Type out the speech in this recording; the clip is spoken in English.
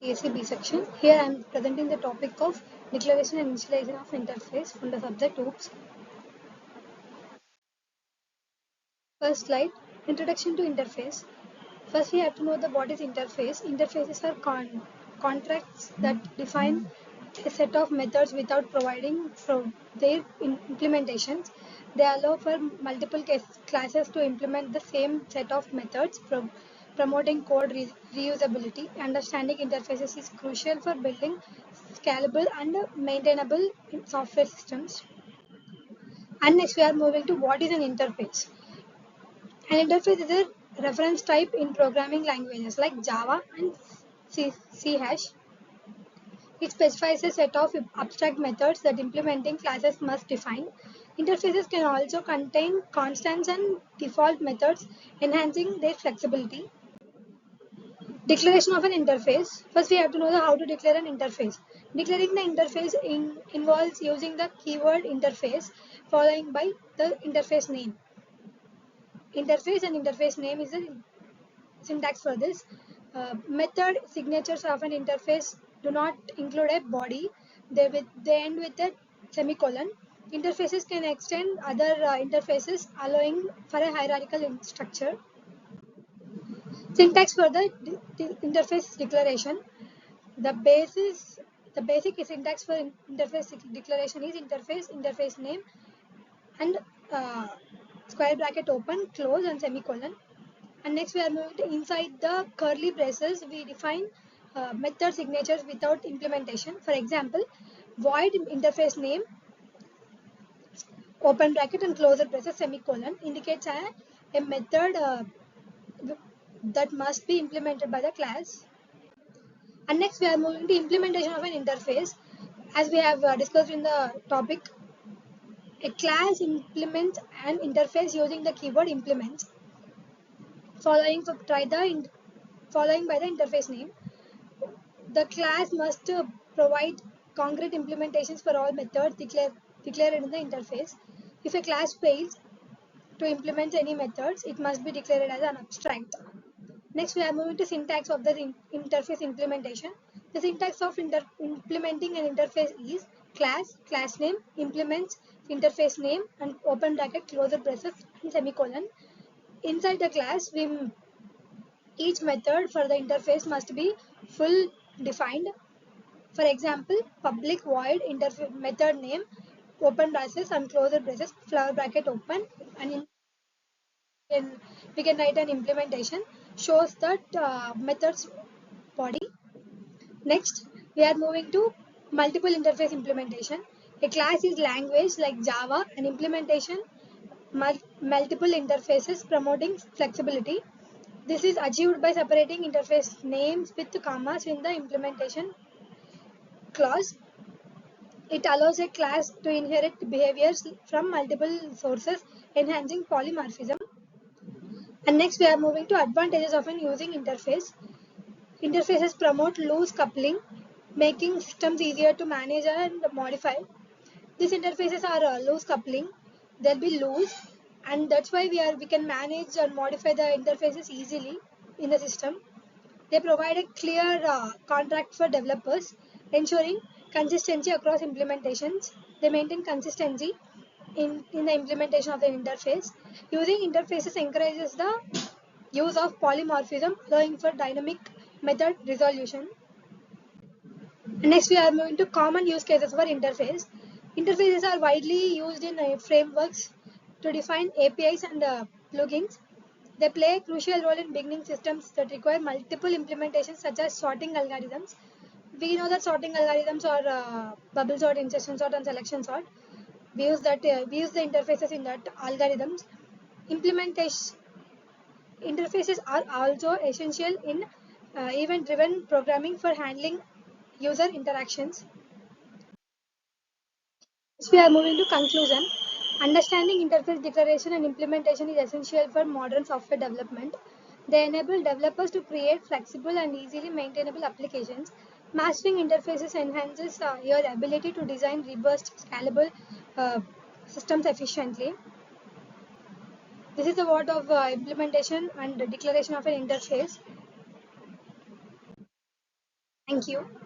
ACB section. Here I am presenting the topic of declaration and initialization of interface from the subject OOPS. First slide, introduction to interface. First we have to know what is interface. Interfaces are contracts that define a set of methods without providing for their implementations. They allow for multiple classes to implement the same set of methods, promoting code reusability. Understanding interfaces is crucial for building scalable and maintainable software systems. And next we are moving to what is an interface. An interface is a reference type in programming languages like Java and C hash. It specifies a set of abstract methods that implementing classes must define. Interfaces can also contain constants and default methods, enhancing their flexibility. Declaration of an interface. First, we have to know how to declare an interface. Declaring the interface involves using the keyword interface following by the interface name. Interface and interface name is the syntax for this. Method signatures of an interface do not include a body. They end with a semicolon. Interfaces can extend other interfaces, allowing for a hierarchical structure. Syntax for the interface declaration. The basic syntax for interface declaration is interface name, and square bracket open, close, and semicolon. And next we are moving to inside the curly braces, we define method signatures without implementation. For example, void interface name, open bracket and closure braces, semicolon indicates a method that must be implemented by the class. And next we are moving to implementation of an interface. As we have discussed in the topic, a class implements an interface using the keyword implements, following by the interface name. The class must provide concrete implementations for all methods declared in the interface. If a class fails to implement any methods, it must be declared as an abstract. Next, we are moving to syntax of the interface implementation. The syntax of implementing an interface is class name, implements, interface name, and open bracket, closure braces, and semicolon. Inside the class, each method for the interface must be full defined. For example, public void method name, open braces and closure braces, flower bracket open, and we can write an implementation shows that methods body. Next, we are moving to multiple interface implementation. A class is language like Java, and implementation multiple interfaces promoting flexibility. This is achieved by separating interface names with commas in the implementation clause. It allows a class to inherit behaviors from multiple sources, enhancing polymorphism. And next we are moving to advantages of using interface. Interfaces promote loose coupling, making systems easier to manage and modify. These interfaces are loose coupling. They'll be loose, and that's why we can manage and modify the interfaces easily in the system. They provide a clear contract for developers, ensuring consistency across implementations. They maintain consistency in the implementation of the interface. Using interfaces encourages the use of polymorphism, allowing for dynamic method resolution. Next, we are moving to common use cases for interface. Interfaces are widely used in frameworks to define APIs and plugins. They play a crucial role in beginning systems that require multiple implementations, such as sorting algorithms. We know that sorting algorithms are bubble sort, insertion sort, and selection sort. We use the interfaces in that algorithms. Implementation interfaces are also essential in event-driven programming for handling user interactions. Next, we are moving to conclusion. Understanding interface declaration and implementation is essential for modern software development. They enable developers to create flexible and easily maintainable applications. Mastering interfaces enhances your ability to design robust, scalable systems efficiently. This is the word of implementation and declaration of an interface. Thank you.